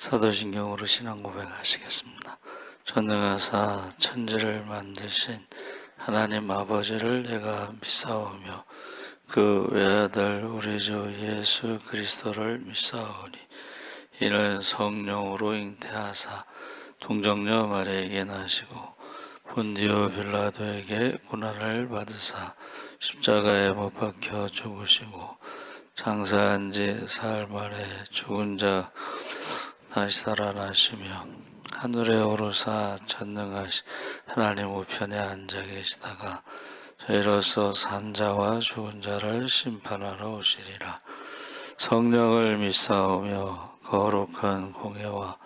사도신경으로 신앙 고백하시겠습니다. 전능하사 천지를 만드신 하나님 아버지를 내가 믿사오며 그 외아들 우리 주 예수 그리스도를 믿사오니 이는 성령으로 잉태하사 동정녀 마리아에게 나시고 본디오 빌라도에게 고난을 받으사 십자가에 못 박혀 죽으시고 장사한 지 사흘 만에 죽은 자 다시 살아나시며 하늘에 오르사 전능하신 하나님 우편에 앉아 계시다가 저희로서 산 자와 죽은 자를 심판하러 오시리라. 성령을 믿사오며 거룩한 공예와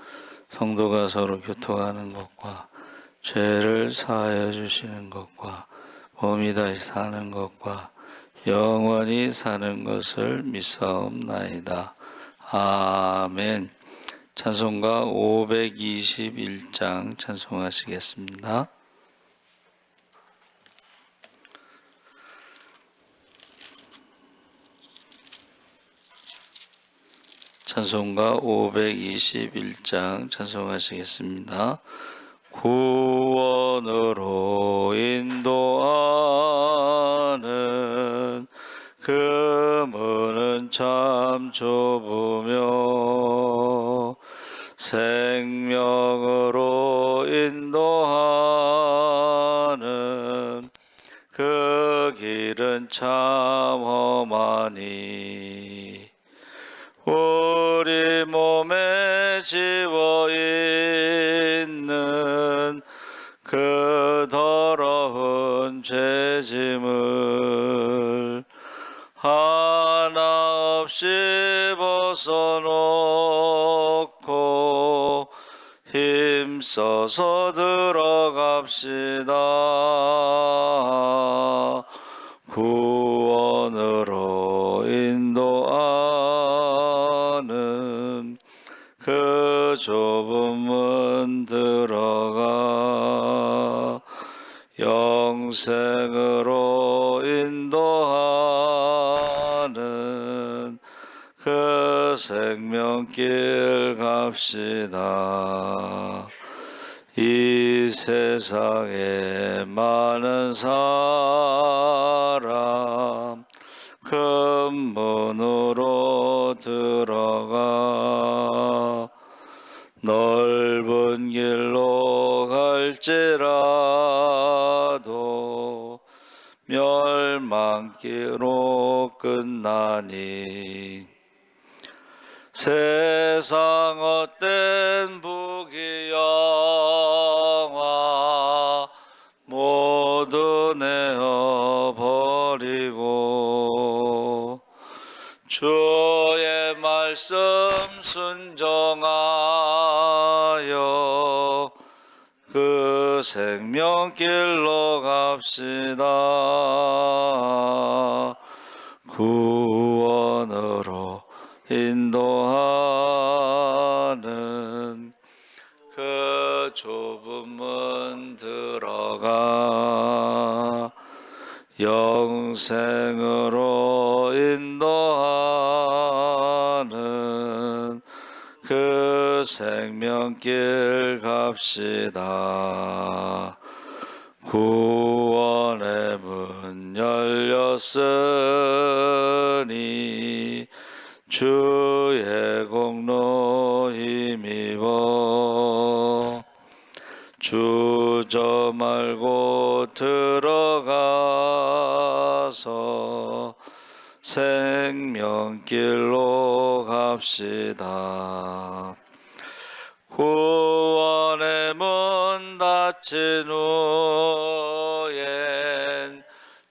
성도가 서로 교통하는 것과 죄를 사하여 주시는 것과 몸이 다시 사는 것과 영원히 사는 것을 믿사옵나이다. 아멘. 찬송가 521장 찬송하시겠습니다. 찬송가 521장 찬송하시겠습니다. 구원으로 인도하는 그 문은 참 좁으며 생명으로 인도하는 그 길은 참 험하니 우리 몸에 지워있는 그 더러운 죄짐을 하나 없이 벗어놓고 힘써서 들어갑시다. 구원으로 인도하는 그 좁은 문 들어가 영생으로 인도하는 그 생명길 갑시다. 이 세상에 많은 사람 큰 문으로 들어가 넓은 길로 갈지라도 멸망기로 끝나니 세상 헛된 부귀영화 모두 내어버리고 주의 말씀 순종하여 그 생명길로 갑시다. 구원으로 인도하는 그 좁은 문 들어가 영생으로 인도하는 그 생명길 갑시다. 구원의 문 열렸으니 주의 공로 힘입어 주저 말고 들어가서 생명길로 갑시다. 구원의 문 닫힌 후엔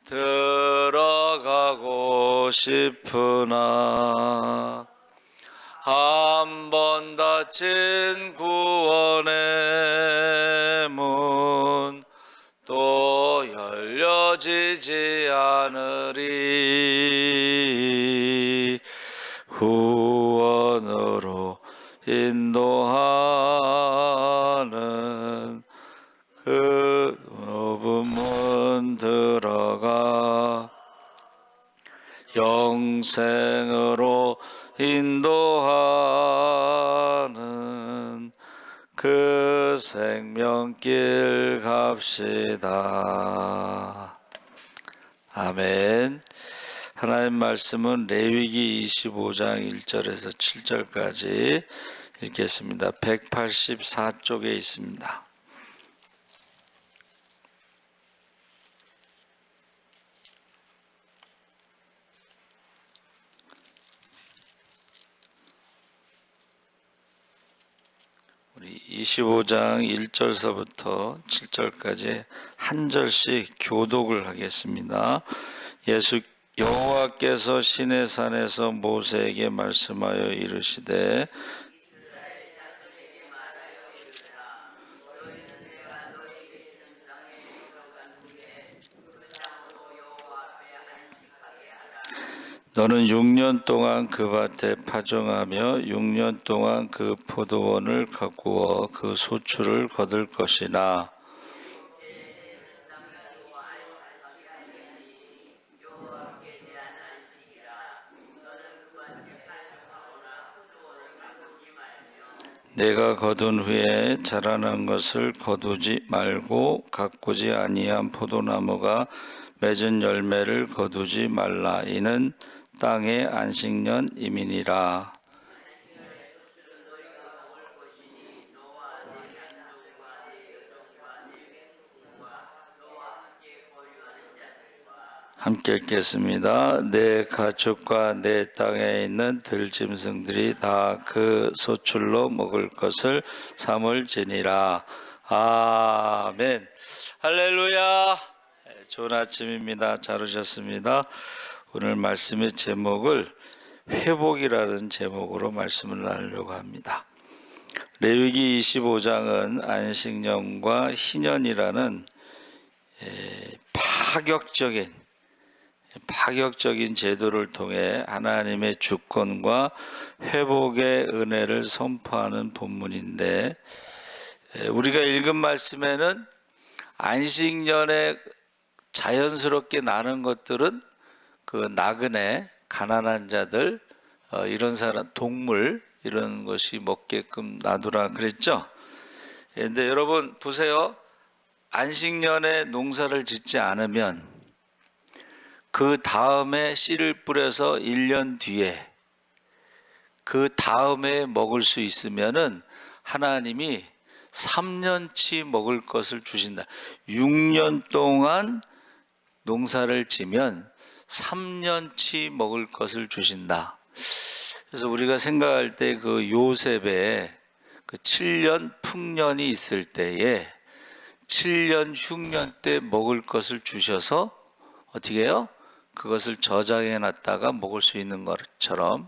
들어가고 싶으나 한 번 닫힌 구원의 문 또 열려지지 않으리. 구원으로 인도하는 그 좁은 문 들어가 영생으로 인도하는 그 생명길 갑시다. 아멘. 하나님 말씀은 레위기 25장 1절에서 7절까지 읽겠습니다. 184쪽에 있습니다. 우리 25장 1절서부터 7절까지 한 절씩 교독을 하겠습니다. 여호와께서 시내산에서 모세에게 말씀하여 이르시되 너는 6년 동안 그 밭에 파종하며 6년 동안 그 포도원을 가꾸어 그 소출을 거둘 것이나 내가 거둔 후에 자라난 것을 거두지 말고 가꾸지 아니한 포도나무가 맺은 열매를 거두지 말라. 이는 땅의 안식년임이니라. 함께 읽겠습니다. 내 가축과 내 땅에 있는 들짐승들이 다 그 소출로 먹을 것을 삼을지니라. 아멘. 할렐루야. 좋은 아침입니다. 잘 오셨습니다. 오늘 말씀의 제목을 회복이라는 제목으로 말씀을 나누려고 합니다. 레위기 25장은 안식년과 희년이라는 파격적인 제도를 통해 하나님의 주권과 회복의 은혜를 선포하는 본문인데, 우리가 읽은 말씀에는 안식년에 자연스럽게 나는 것들은 그 나그네, 가난한 자들, 이런 사람, 동물 이런 것이 먹게끔 놔두라 그랬죠. 그런데 여러분 보세요. 안식년에 농사를 짓지 않으면 그 다음에 씨를 뿌려서 1년 뒤에 그 다음에 먹을 수 있으면은 하나님이 3년치 먹을 것을 주신다. 6년 동안 농사를 지면 3년치 먹을 것을 주신다. 그래서 우리가 생각할 때 그 요셉의 그 7년 풍년이 있을 때에 7년 흉년 때 먹을 것을 주셔서 어떻게 해요? 그것을 저장해 놨다가 먹을 수 있는 것처럼.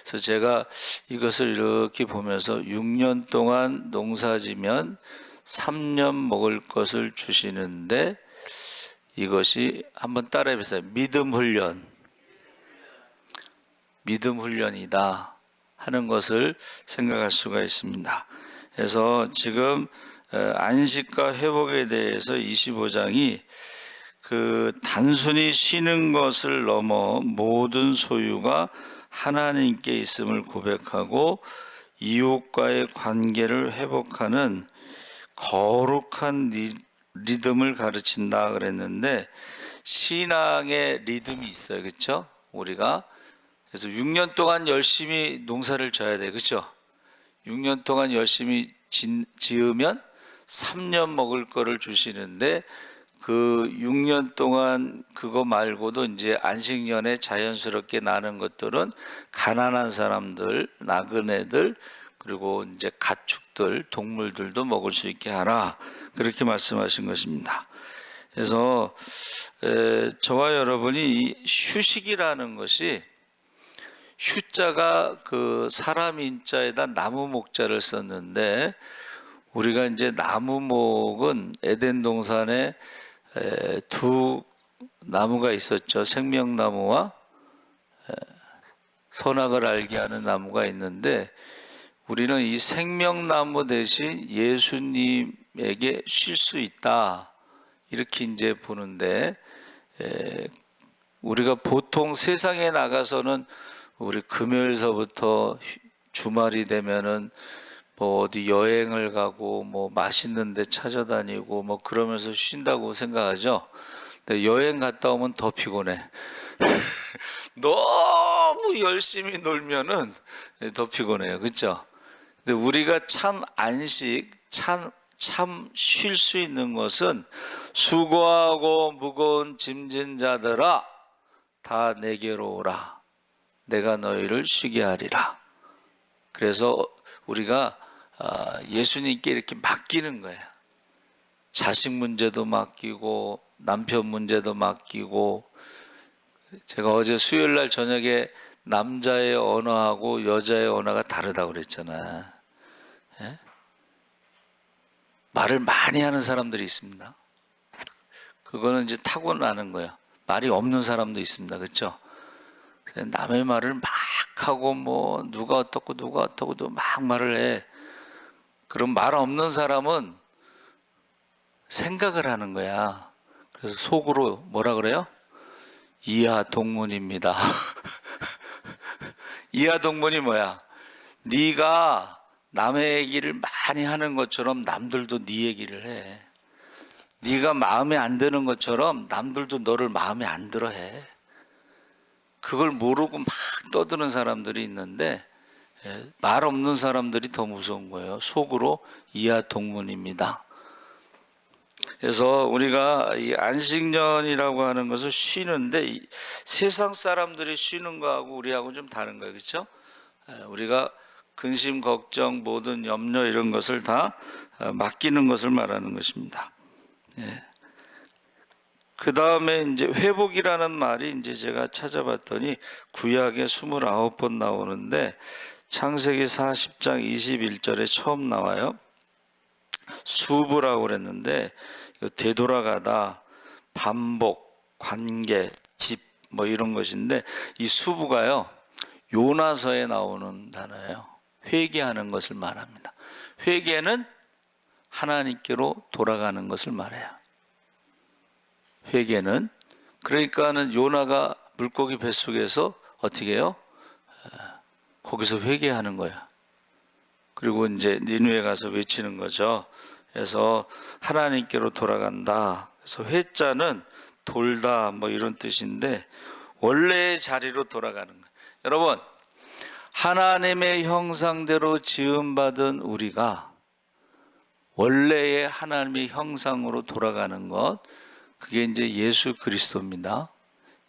그래서 제가 이것을 이렇게 보면서 6년 동안 농사지면 3년 먹을 것을 주시는데, 이것이 한번 따라해 보세요. 믿음 훈련이다 하는 것을 생각할 수가 있습니다. 그래서 지금 안식과 회복에 대해서 25장이 그 단순히 쉬는 것을 넘어 모든 소유가 하나님께 있음을 고백하고 이웃과의 관계를 회복하는 거룩한 리듬을 가르친다 그랬는데, 신앙의 리듬이 있어요. 그렇죠? 우리가 그래서 6년 동안 열심히 농사를 져야 돼. 그렇죠? 6년 동안 열심히 지으면 3년 먹을 거를 주시는데, 그 6년 동안 그거 말고도 이제 안식년에 자연스럽게 나는 것들은 가난한 사람들, 나그네들, 그리고 이제 가축들, 동물들도 먹을 수 있게 하라. 그렇게 말씀하신 것입니다. 그래서 저와 여러분이 이 휴식이라는 것이, 휴자가 그 사람 인자에다 나무 목자를 썼는데, 우리가 이제 나무목은 에덴 동산에 두 나무가 있었죠. 생명나무와 선악을 알게 하는 나무가 있는데, 우리는 이 생명나무 대신 예수님에게 쉴 수 있다 이렇게 이제 보는데, 우리가 보통 세상에 나가서는 우리 금요일서부터 주말이 되면은 뭐 어디 여행을 가고 뭐 맛있는 데 찾아다니고 뭐 그러면서 쉰다고 생각하죠. 근데 여행 갔다 오면 더 피곤해. 너무 열심히 놀면은 더 피곤해요. 그렇죠? 근데 우리가 참 안식, 참 쉴 수 있는 것은 수고하고 무거운 짐진 자들아 다 내게로 오라. 내가 너희를 쉬게 하리라. 그래서 우리가 예수님께 이렇게 맡기는 거예요. 자식 문제도 맡기고 남편 문제도 맡기고. 제가 어제 수요일 날 저녁에 남자의 언어하고 여자의 언어가 다르다고 그랬잖아요. 예? 말을 많이 하는 사람들이 있습니다. 그거는 이제 타고나는 거예요. 말이 없는 사람도 있습니다. 그렇죠? 남의 말을 막 하고 뭐 누가 어떻고 누가 어떻고도 막 말을 해. 그럼 말 없는 사람은 생각을 하는 거야. 그래서 속으로 뭐라 그래요? 이하 동문입니다. 이하 동문이 뭐야? 네가 남의 얘기를 많이 하는 것처럼 남들도 네 얘기를 해. 네가 마음에 안 드는 것처럼 남들도 너를 마음에 안 들어 해. 그걸 모르고 막 떠드는 사람들이 있는데 말 없는 사람들이 더 무서운 거예요. 속으로 이하 동문입니다. 그래서 우리가 이 안식년이라고 하는 것을 쉬는데 세상 사람들이 쉬는 거하고 우리하고 좀 다른 거예요. 그렇죠? 우리가 근심, 걱정, 모든 염려 이런 것을 다 맡기는 것을 말하는 것입니다. 그 다음에 이제 회복이라는 말이 이제 제가 찾아봤더니 구약에 29번 나오는데 창세기 40장 21절에 처음 나와요. 수부라고 그랬는데 되돌아가다, 반복, 관계, 집 뭐 이런 것인데 이 수부가요 요나서에 나오는 단어예요. 회개하는 것을 말합니다. 회개는 하나님께로 돌아가는 것을 말해요. 회개는 그러니까는 요나가 물고기 뱃속에서 어떻게 해요? 거기서 회개하는 거야. 그리고 이제 니느웨 가서 외치는 거죠. 그래서 하나님께로 돌아간다. 그래서 회자는 돌다 뭐 이런 뜻인데 원래의 자리로 돌아가는 거예요. 여러분, 하나님의 형상대로 지음받은 우리가 원래의 하나님의 형상으로 돌아가는 것, 그게 이제 예수 그리스도입니다.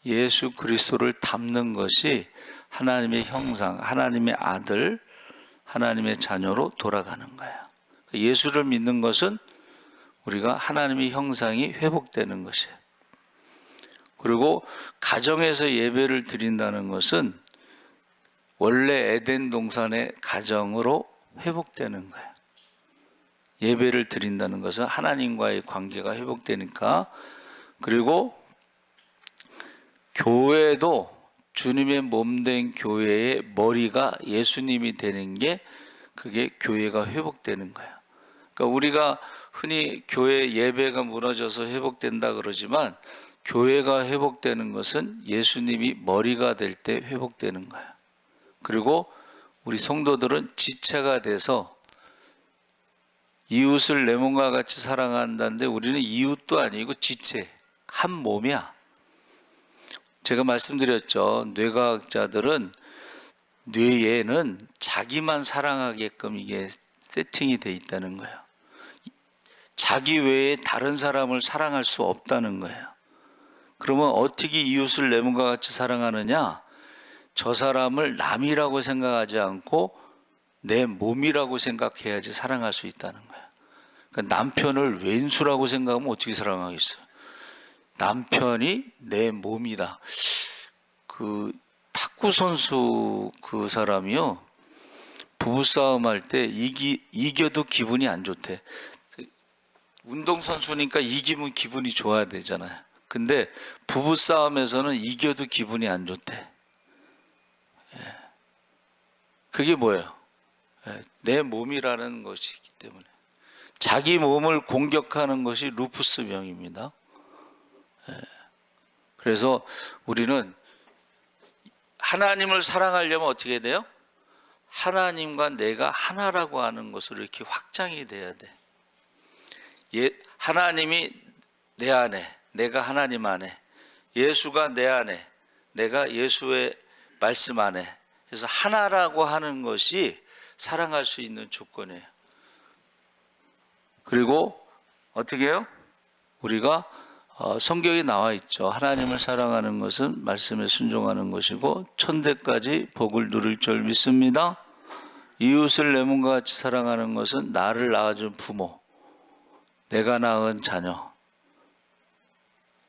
예수 그리스도를 담는 것이 하나님의 형상, 하나님의 아들, 하나님의 자녀로 돌아가는 거예요. 예수를 믿는 것은 우리가 하나님의 형상이 회복되는 것이에요. 그리고 가정에서 예배를 드린다는 것은 원래 에덴 동산의 가정으로 회복되는 거예요. 예배를 드린다는 것은 하나님과의 관계가 회복되니까. 그리고 교회도 주님의 몸된 교회의 머리가 예수님이 되는 게 그게 교회가 회복되는 거예요. 그러니까 우리가 흔히 교회 예배가 무너져서 회복된다 그러지만 교회가 회복되는 것은 예수님이 머리가 될 때 회복되는 거예요. 그리고 우리 성도들은 지체가 돼서 이웃을 내 몸과 같이 사랑한다는데 우리는 이웃도 아니고 지체, 한 몸이야. 제가 말씀드렸죠. 뇌과학자들은 뇌에는 자기만 사랑하게끔 이게 세팅이 돼 있다는 거예요. 자기 외에 다른 사람을 사랑할 수 없다는 거예요. 그러면 어떻게 이웃을 내 몸과 같이 사랑하느냐? 저 사람을 남이라고 생각하지 않고 내 몸이라고 생각해야지 사랑할 수 있다는 거예요. 그러니까 남편을 왼수라고 생각하면 어떻게 사랑하겠어요? 남편이 내 몸이다. 그 탁구 선수 그 사람이요, 부부싸움 할 때 이겨도 기분이 안 좋대. 운동선수니까 이기면 기분이 좋아야 되잖아요. 근데 부부싸움에서는 이겨도 기분이 안 좋대. 그게 뭐예요? 내 몸이라는 것이기 때문에. 자기 몸을 공격하는 것이 루푸스병입니다. 그래서 우리는 하나님을 사랑하려면 어떻게 돼요? 하나님과 내가 하나라고 하는 것으로 이렇게 확장이 돼야 돼. 하나님이 내 안에, 내가 하나님 안에, 예수가 내 안에, 내가 예수의 말씀 안에. 그래서 하나라고 하는 것이 사랑할 수 있는 조건이에요. 그리고 어떻게 해요? 우리가 성경에 나와 있죠. 하나님을 사랑하는 것은 말씀에 순종하는 것이고 천대까지 복을 누릴 줄 믿습니다. 이웃을 내 몸과 같이 사랑하는 것은 나를 낳아준 부모, 내가 낳은 자녀.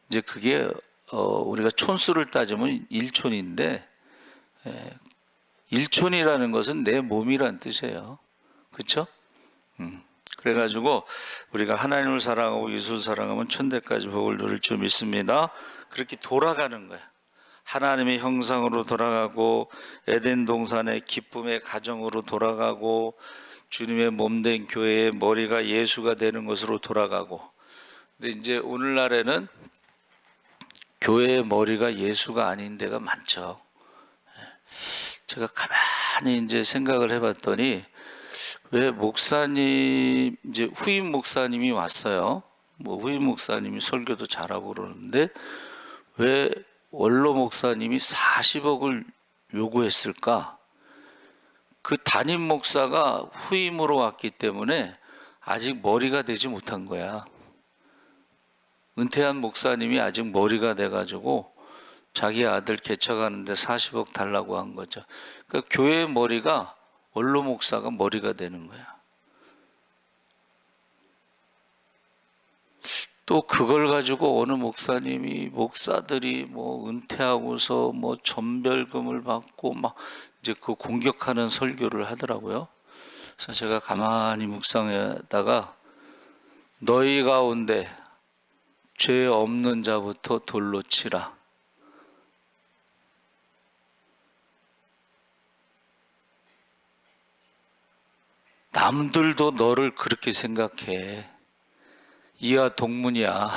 이제 그게 우리가 촌수를 따지면 일촌인데, 일촌이라는 것은 내 몸이란 뜻이에요. 그렇죠? 그래가지고 우리가 하나님을 사랑하고 이웃을 사랑하면 천대까지 복을 누릴 줄 믿습니다. 그렇게 돌아가는 거야. 하나님의 형상으로 돌아가고 에덴 동산의 기쁨의 가정으로 돌아가고 주님의 몸된 교회의 머리가 예수가 되는 것으로 돌아가고. 근데 이제 오늘날에는 교회의 머리가 예수가 아닌 데가 많죠. 제가 가만히 이제 생각을 해봤더니 왜 목사님, 이제 후임 목사님이 왔어요. 후임 목사님이 설교도 잘하고 그러는데 왜 원로 목사님이 40억을 요구했을까? 그 담임 목사가 후임으로 왔기 때문에 아직 머리가 되지 못한 거야. 은퇴한 목사님이 아직 머리가 돼가지고 자기 아들 개척하는데 40억 달라고 한 거죠. 그러니까 교회의 머리가 원로 목사가 머리가 되는 거야. 또 그걸 가지고 어느 목사들이 은퇴하고서 전별금을 받고 이제 그 공격하는 설교를 하더라고요. 그래서 제가 가만히 묵상하다가 너희 가운데 죄 없는 자부터 돌로 치라. 남들도 너를 그렇게 생각해. 이하 동문이야.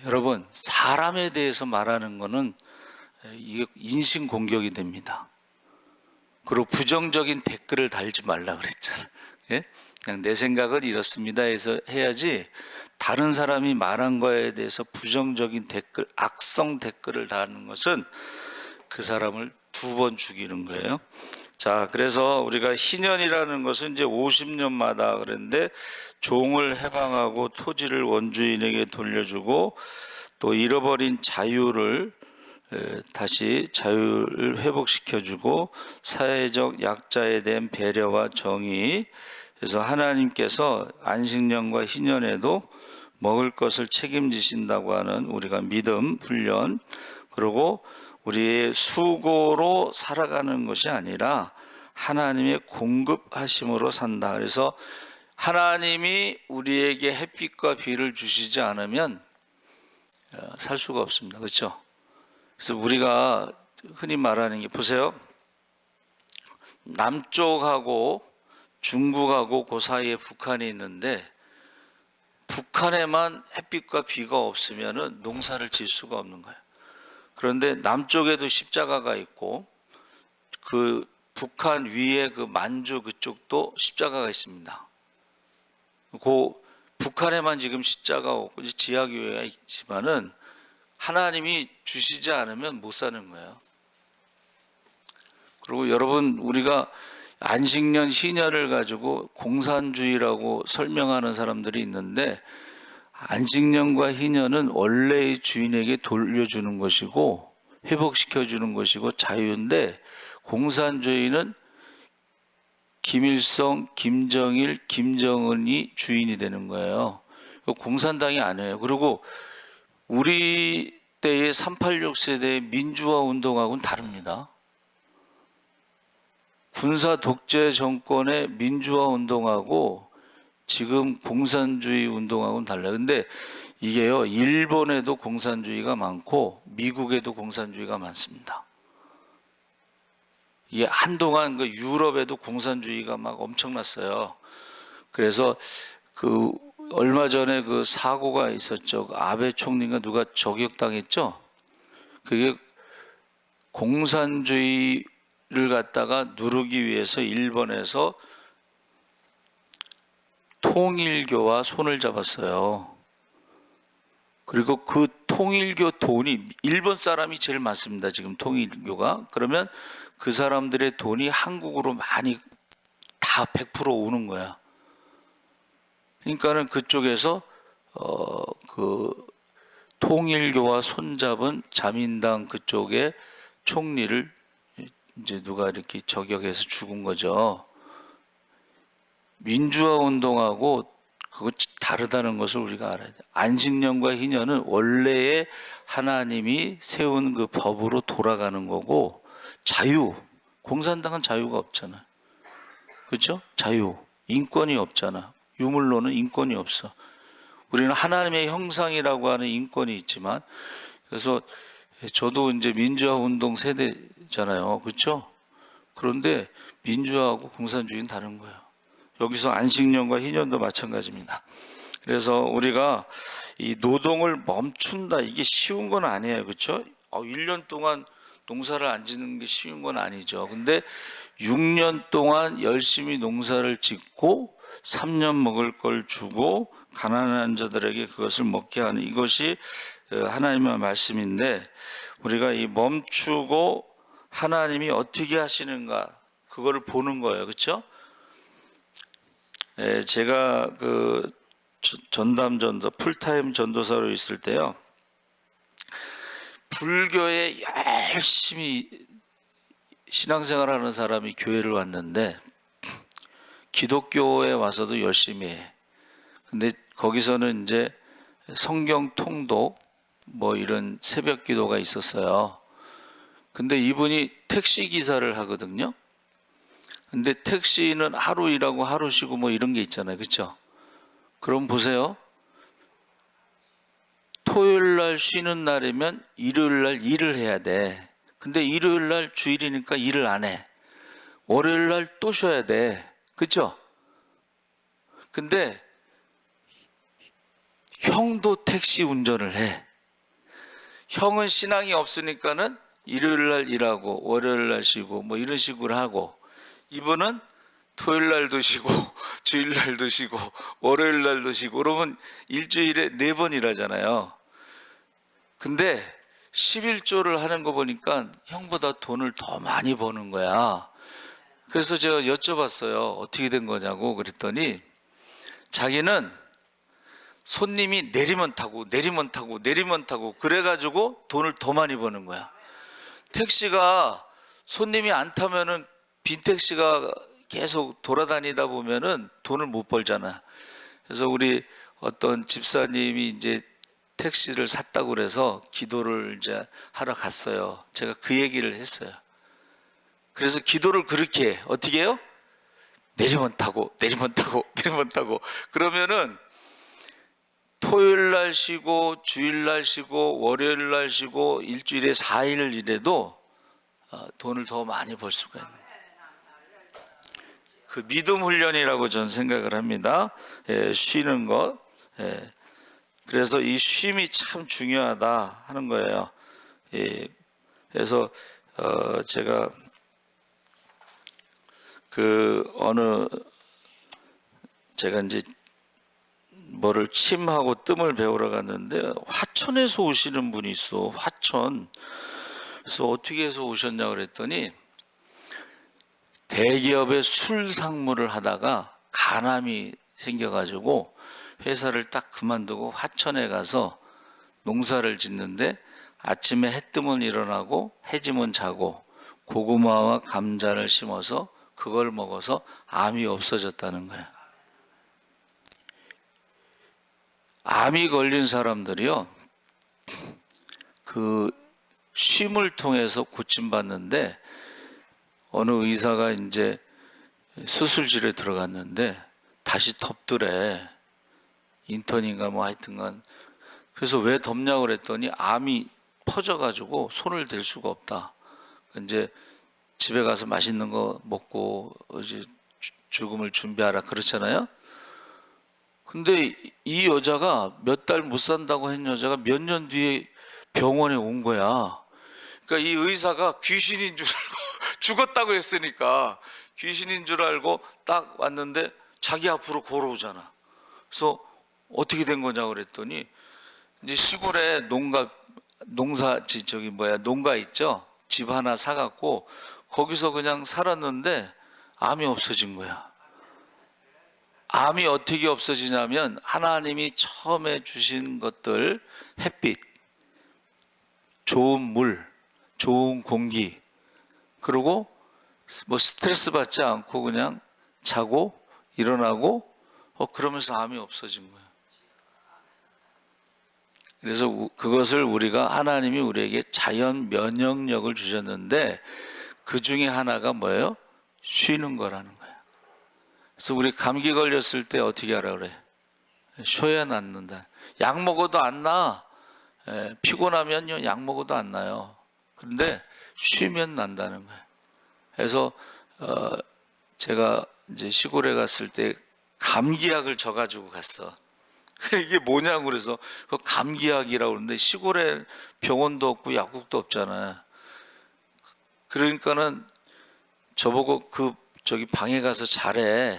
여러분, 사람에 대해서 말하는 거는 이게 인신공격이 됩니다. 그리고 부정적인 댓글을 달지 말라 그랬잖아. 예? 그냥 내 생각은 이렇습니다 해서 해야지, 다른 사람이 말한 거에 대해서 부정적인 댓글, 악성 댓글을 다는 것은 그 사람을 2번 죽이는 거예요. 자, 그래서 우리가 희년이라는 것은 이제 50년마다 그랬는데 종을 해방하고 토지를 원주인에게 돌려주고 또 잃어버린 자유를 다시 자유를 회복시켜주고 사회적 약자에 대한 배려와 정의. 그래서 하나님께서 안식년과 희년에도 먹을 것을 책임지신다고 하는 우리가 믿음, 훈련, 그리고 우리의 수고로 살아가는 것이 아니라 하나님의 공급하심으로 산다. 그래서 하나님이 우리에게 햇빛과 비를 주시지 않으면 살 수가 없습니다. 그렇죠? 그래서 우리가 흔히 말하는 게, 보세요. 남쪽하고 중국하고 그 사이에 북한이 있는데 북한에만 햇빛과 비가 없으면 농사를 질 수가 없는 거예요. 그런데 남쪽에도 십자가가 있고 그 북한 위에 그 만주 그쪽도 십자가가 있습니다. 그 북한에만 지금 십자가 없고 지하교회가 있지만은 하나님이 주시지 않으면 못 사는 거예요. 그리고 여러분, 우리가 안식년, 희년을 가지고 공산주의라고 설명하는 사람들이 있는데, 안식년과 희년은 원래의 주인에게 돌려주는 것이고 회복시켜주는 것이고 자유인데, 공산주의는 김일성, 김정일, 김정은이 주인이 되는 거예요. 공산당이 아니에요. 그리고 우리 때의 386 세대의 민주화 운동하고는 다릅니다. 군사 독재 정권의 민주화 운동하고 지금 공산주의 운동하고는 달라요. 근데 이게요, 일본에도 공산주의가 많고 미국에도 공산주의가 많습니다. 이게 한동안 그 유럽에도 공산주의가 막 엄청났어요. 그래서 그 얼마 전에 그 사고가 있었죠. 아베 총리가 누가 저격당했죠. 그게 공산주의 갖다가 누르기 위해서 일본에서 통일교와 손을 잡았어요. 그리고 그 통일교 돈이 일본 사람이 제일 많습니다. 지금 통일교가. 그러면 그 사람들의 돈이 한국으로 많이 다 100% 오는 거야. 그러니까는 그쪽에서 그 통일교와 손잡은 자민당 그쪽의 총리를 이제 누가 이렇게 저격해서 죽은 거죠. 민주화 운동하고 그거 다르다는 것을 우리가 알아야 돼. 안식년과 희년은 원래의 하나님이 세운 그 법으로 돌아가는 거고, 자유, 공산당은 자유가 없잖아. 그렇죠? 자유, 인권이 없잖아. 유물론은 인권이 없어. 우리는 하나님의 형상이라고 하는 인권이 있지만, 그래서 저도 이제 민주화 운동 세대잖아요. 그렇죠? 그런데 민주화하고 공산주의는 다른 거예요. 여기서 안식년과 희년도 마찬가지입니다. 그래서 우리가 이 노동을 멈춘다, 이게 쉬운 건 아니에요. 그렇죠? 1년 동안 농사를 안 짓는 게 쉬운 건 아니죠. 근데 6년 동안 열심히 농사를 짓고 3년 먹을 걸 주고 가난한 자들에게 그것을 먹게 하는, 이것이 하나님의 말씀인데, 우리가 이 멈추고 하나님이 어떻게 하시는가, 그거를 보는 거예요. 그렇죠? 제가 그 전담 전도, 풀타임 전도사로 있을 때요, 불교에 열심히 신앙생활하는 사람이 교회를 왔는데 기독교에 와서도 열심히 해. 근데 거기서는 이제 성경 통독 뭐 이런 새벽 기도가 있었어요. 근데 이분이 택시 기사를 하거든요. 근데 택시는 하루 일하고 하루 쉬고 뭐 이런 게 있잖아요. 그렇죠? 그럼 보세요. 토요일 날 쉬는 날이면 일요일 날 일을 해야 돼. 근데 일요일 날 주일이니까 일을 안 해. 월요일 날 또 쉬어야 돼. 그렇죠? 근데 형도 택시 운전을 해. 형은 신앙이 없으니까는 일요일 날 일하고 월요일 날 쉬고 뭐 이런 식으로 하고, 이분은 토요일 날도 쉬고 주일 날도 쉬고 월요일 날도 쉬고, 그러면 일주일에 4번 일하잖아요. 근데 11조를 하는 거 보니까 형보다 돈을 더 많이 버는 거야. 그래서 제가 여쭤봤어요. 어떻게 된 거냐고. 그랬더니 자기는 손님이 내리면 타고 내리면 타고 내리면 타고 그래가지고 돈을 더 많이 버는 거야. 택시가 손님이 안 타면은, 빈 택시가 계속 돌아다니다 보면은 돈을 못 벌잖아. 그래서 우리 어떤 집사님이 이제 택시를 샀다고 그래서 기도를 이제 하러 갔어요. 제가 그 얘기를 했어요. 그래서 기도를 그렇게 해. 어떻게 해요? 내리면 타고 내리면 타고 내리면 타고. 그러면은 토요일 날 쉬고 주일 날 쉬고 월요일 날 쉬고 일주일에 4일 일해도 돈을 더 많이 벌 수가 있는 거예요. 그 믿음 훈련이라고 저는 생각을 합니다. 쉬는 것. 그래서 이 쉼이 참 중요하다 하는 거예요. 그래서 제가 제가 이제 뭐를 침하고 뜸을 배우러 갔는데 화천에서 오시는 분이 있어. 화천. 그래서 어떻게 해서 오셨냐 그랬더니 대기업의 술 상무를 하다가 간암이 생겨가지고 회사를 딱 그만두고 화천에 가서 농사를 짓는데, 아침에 해 뜨면 일어나고 해 지면 자고 고구마와 감자를 심어서 그걸 먹어서 암이 없어졌다는 거야. 암이 걸린 사람들이요, 그 쉼을 통해서 고침받는데, 어느 의사가 이제 수술실에 들어갔는데 다시 덥더래. 인턴인가 뭐 하여튼간. 그래서 왜 덥냐고 그랬더니 암이 퍼져가지고 손을 댈 수가 없다. 이제 집에 가서 맛있는 거 먹고 이제 죽음을 준비하라 그렇잖아요. 근데 이 여자가 몇 달 못 산다고 한 여자가 몇 년 뒤에 병원에 온 거야. 그러니까 이 의사가 귀신인 줄 알고 죽었다고 했으니까 귀신인 줄 알고 딱 왔는데 자기 앞으로 걸어오잖아. 그래서 어떻게 된 거냐고 그랬더니 이제 시골에 농가 있죠. 집 하나 사갖고 거기서 그냥 살았는데 암이 없어진 거야. 암이 어떻게 없어지냐면 하나님이 처음에 주신 것들, 햇빛, 좋은 물, 좋은 공기, 그리고 뭐 스트레스 받지 않고 그냥 자고 일어나고 그러면서 암이 없어진 거예요. 그래서 그것을 우리가 하나님이 우리에게 자연 면역력을 주셨는데 그 중에 하나가 뭐예요? 쉬는 거라는 거예요. 그래서 우리 감기 걸렸을 때 어떻게 하라 그래? 쉬어야 낫는다. 약 먹어도 안 나. 피곤하면요 약 먹어도 안 나요. 그런데 쉬면 난다는 거예요. 그래서 제가 이제 시골에 갔을 때 감기약을 져가지고 갔어. 이게 뭐냐고 그래서 그 감기약이라고 그러는데 시골에 병원도 없고 약국도 없잖아요. 그러니까는 저보고 저기 방에 가서 자래.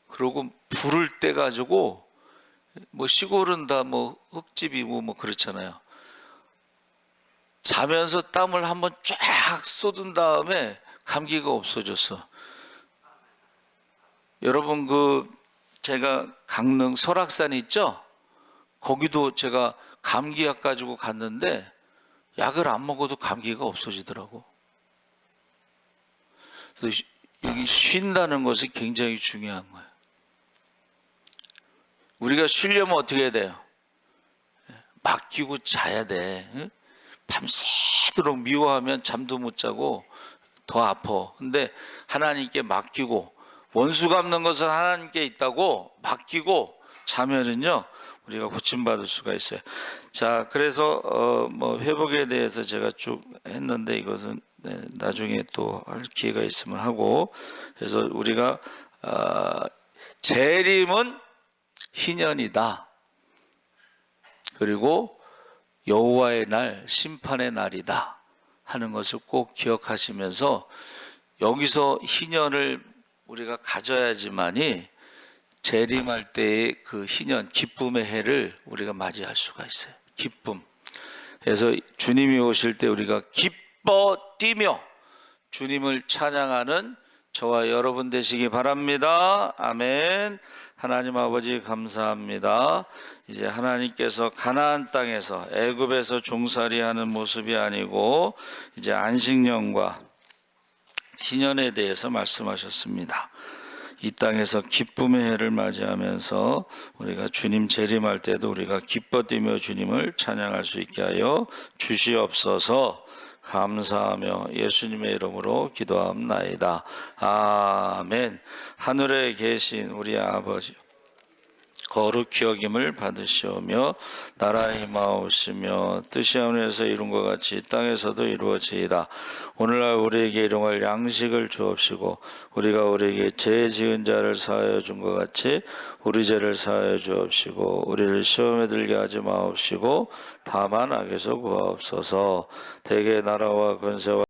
그러고 불을 떼 가지고 뭐 시골은 다 뭐 흙집이고 뭐 그렇잖아요. 자면서 땀을 한번 쫙 쏟은 다음에 감기가 없어졌어. 여러분 제가 강릉 설악산 있죠? 거기도 제가 감기약 가지고 갔는데 약을 안 먹어도 감기가 없어지더라고. 그래서 여기 쉰다는 것이 굉장히 중요한 거예요. 우리가 쉬려면 어떻게 해야 돼요? 맡기고 자야 돼. 밤새도록 미워하면 잠도 못 자고 더 아파. 근데 하나님께 맡기고 원수 갚는 것은 하나님께 있다고 맡기고 자면은요 우리가 고침받을 수가 있어요. 자, 그래서 뭐 회복에 대해서 제가 쭉 했는데 이것은 나중에 또 할 기회가 있으면 하고, 그래서 우리가 재림은 희년이다. 그리고 여호와의 날, 심판의 날이다 하는 것을 꼭 기억하시면서 여기서 희년을 우리가 가져야지만이 재림할 때의 그 희년, 기쁨의 해를 우리가 맞이할 수가 있어요. 기쁨. 그래서 주님이 오실 때 우리가 기뻐 뛰며 주님을 찬양하는 저와 여러분 되시기 바랍니다. 아멘. 하나님 아버지 감사합니다. 이제 하나님께서 가나안 땅에서 애굽에서 종살이하는 모습이 아니고 이제 안식년과 희년에 대해서 말씀하셨습니다. 이 땅에서 기쁨의 해를 맞이하면서 우리가 주님 재림할 때도 우리가 기뻐 뛰며 주님을 찬양할 수 있게 하여 주시옵소서. 감사하며 예수님의 이름으로 기도합나이다. 아멘. 하늘에 계신 우리 아버지 거룩히 여김을 받으시오며 나라의 임하옵시며 뜻이 하늘에서 이룬 것 같이 이 땅에서도 이루어지이다. 오늘날 우리에게 일용할 양식을 주옵시고 우리가 우리에게 죄 지은 자를 사하여 준 것 같이 우리 죄를 사하여 주옵시고 우리를 시험에 들게 하지 마옵시고 다만 악에서 구하옵소서. 대개 나라와 권세와